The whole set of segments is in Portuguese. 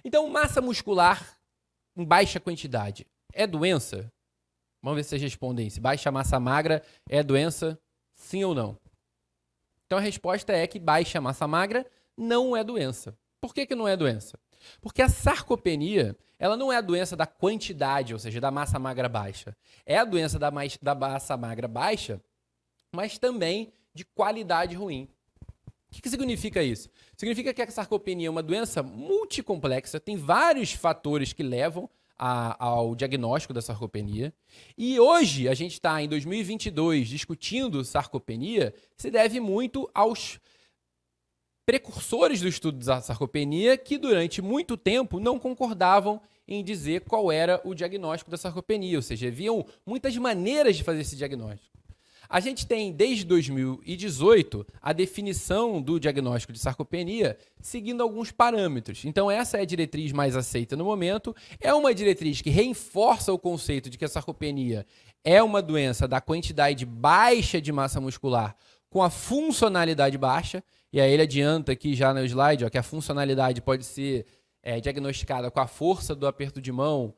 Então, massa muscular em baixa quantidade é doença? Vamos ver se vocês respondem. Se baixa massa magra é doença, sim ou não? Então a resposta é que baixa massa magra não é doença. Por que não é doença? Porque a sarcopenia, ela não é a doença da quantidade, ou seja, da massa magra baixa. É a doença da massa magra baixa, mas também de qualidade ruim. O que significa isso? Significa que a sarcopenia é uma doença multicomplexa, tem vários fatores que levam ao diagnóstico da sarcopenia. E hoje, a gente está em 2022 discutindo sarcopenia, se deve muito aos precursores do estudo da sarcopenia que durante muito tempo não concordavam em dizer qual era o diagnóstico da sarcopenia, ou seja, haviam muitas maneiras de fazer esse diagnóstico. A gente tem, desde 2018, a definição do diagnóstico de sarcopenia seguindo alguns parâmetros. Então, essa é a diretriz mais aceita no momento. É uma diretriz que reforça o conceito de que a sarcopenia é uma doença da quantidade baixa de massa muscular com a funcionalidade baixa. E aí ele adianta aqui já no slide ó, que a funcionalidade pode ser diagnosticada com a força do aperto de mão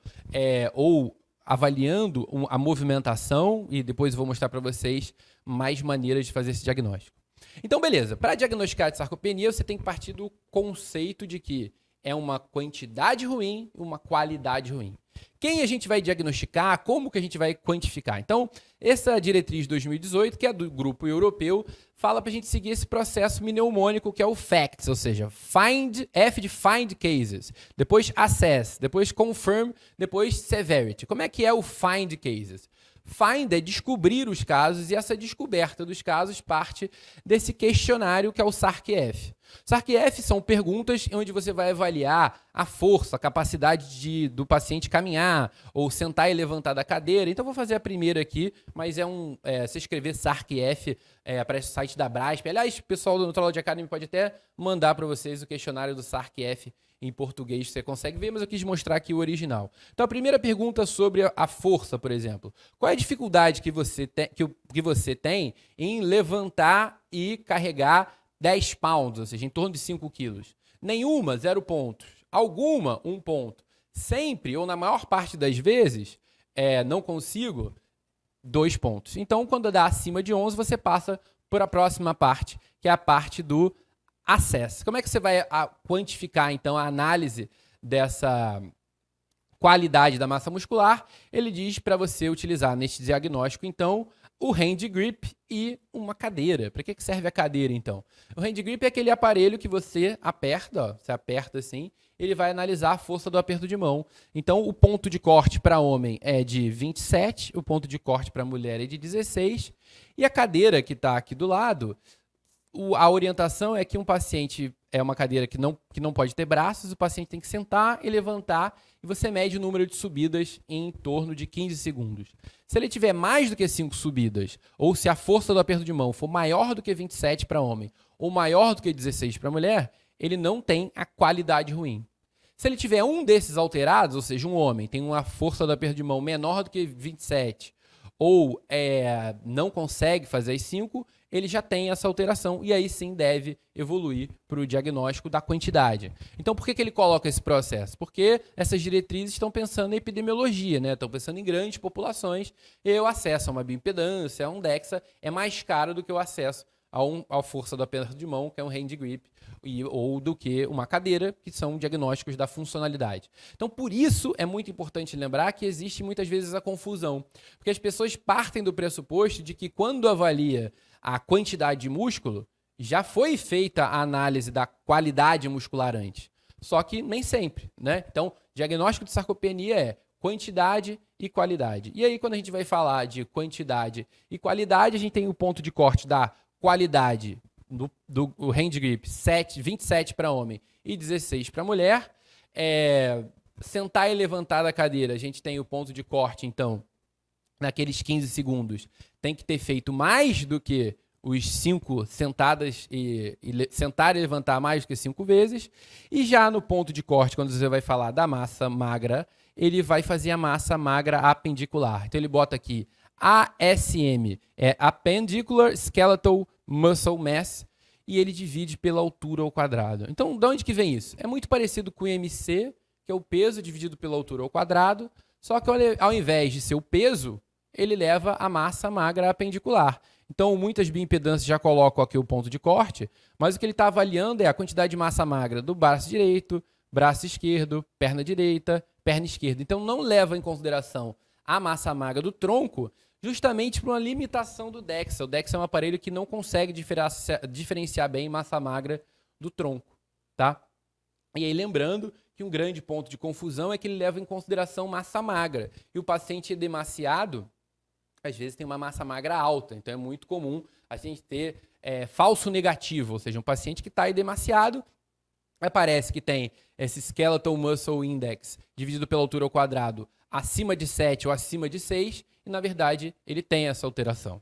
ou avaliando a movimentação, e depois eu vou mostrar para vocês mais maneiras de fazer esse diagnóstico. Então, beleza. Para diagnosticar de sarcopenia, você tem que partir do conceito de que é uma quantidade ruim e uma qualidade ruim. Quem a gente vai diagnosticar, como que a gente vai quantificar? Então, essa diretriz 2018, que é do grupo europeu, fala para a gente seguir esse processo mnemônico que é o FACTS, ou seja, F de Find Cases, depois Assess, depois Confirm, depois Severity. Como é que é o Find Cases? Find é descobrir os casos e essa descoberta dos casos parte desse questionário que é o SARC-F. SARC-F são perguntas onde você vai avaliar a força, a capacidade do paciente caminhar ou sentar e levantar da cadeira. Então, vou fazer a primeira aqui, mas se escrever SARC-F, aparece o site da Brasp. Aliás, o pessoal do Nutrology Academy pode até mandar para vocês o questionário do SARC-F em português, você consegue ver, mas eu quis mostrar aqui o original. Então, a primeira pergunta sobre a força, por exemplo. Qual é a dificuldade que você tem em levantar e carregar 10 pounds, ou seja, em torno de 5 quilos? Nenhuma, 0 pontos. Alguma, 1 ponto. Sempre, ou na maior parte das vezes, não consigo, 2 pontos. Então, quando dá acima de 11, você passa para a próxima parte, que é a parte do Assess. Como é que você vai quantificar, então, a análise dessa qualidade da massa muscular? Ele diz para você utilizar neste diagnóstico, então, o hand grip e uma cadeira. Para que serve a cadeira, então? O hand grip é aquele aparelho que você aperta, ó, você aperta assim, ele vai analisar a força do aperto de mão. Então, o ponto de corte para homem é de 27, o ponto de corte para mulher é de 16, e a cadeira que está aqui do lado, a orientação é que um paciente é uma cadeira que não pode ter braços, o paciente tem que sentar e levantar, e você mede o número de subidas em torno de 15 segundos. Se ele tiver mais do que 5 subidas, ou se a força do aperto de mão for maior do que 27 para homem, ou maior do que 16 para mulher, ele não tem a qualidade ruim. Se ele tiver um desses alterados, ou seja, um homem tem uma força do aperto de mão menor do que 27, ou não consegue fazer as 5, ele já tem essa alteração e aí sim deve evoluir para o diagnóstico da quantidade. Então, por que ele coloca esse processo? Porque essas diretrizes estão pensando em epidemiologia, né? Estão pensando em grandes populações e o acesso a uma bioimpedância, a um DEXA, é mais caro do que o acesso à força do aperto de mão, que é um hand grip, ou do que uma cadeira, que são diagnósticos da funcionalidade. Então, por isso, é muito importante lembrar que existe muitas vezes a confusão, porque as pessoas partem do pressuposto de que quando avalia a quantidade de músculo, já foi feita a análise da qualidade muscular antes. Só que nem sempre, né? Então, diagnóstico de sarcopenia é quantidade e qualidade. E aí, quando a gente vai falar de quantidade e qualidade, a gente tem o ponto de corte da qualidade do hand grip, 27 para homem e 16 para mulher. Sentar e levantar da cadeira, a gente tem o ponto de corte, então, naqueles 15 segundos, tem que ter feito mais do que os 5 sentadas sentar e levantar mais do que 5 vezes. E já no ponto de corte, quando você vai falar da massa magra, ele vai fazer a massa magra apendicular. Então ele bota aqui ASM, Appendicular Skeletal Muscle Mass, e ele divide pela altura ao quadrado. Então, de onde que vem isso? É muito parecido com o IMC, que é o peso dividido pela altura ao quadrado, só que ao invés de ser o peso, ele leva a massa magra apendicular. Então, muitas bioimpedâncias já colocam aqui o ponto de corte, mas o que ele está avaliando é a quantidade de massa magra do braço direito, braço esquerdo, perna direita, perna esquerda. Então, não leva em consideração a massa magra do tronco, justamente por uma limitação do DEXA. O DEXA é um aparelho que não consegue diferenciar bem massa magra do tronco, tá? E aí, lembrando que um grande ponto de confusão é que ele leva em consideração massa magra. E o paciente edemaciado, às vezes, tem uma massa magra alta. Então, é muito comum a gente ter falso negativo, ou seja, um paciente que está edemaciado, aparece que tem esse Skeletal Muscle Index dividido pela altura ao quadrado acima de 7 ou acima de 6, e, na verdade, ele tem essa alteração.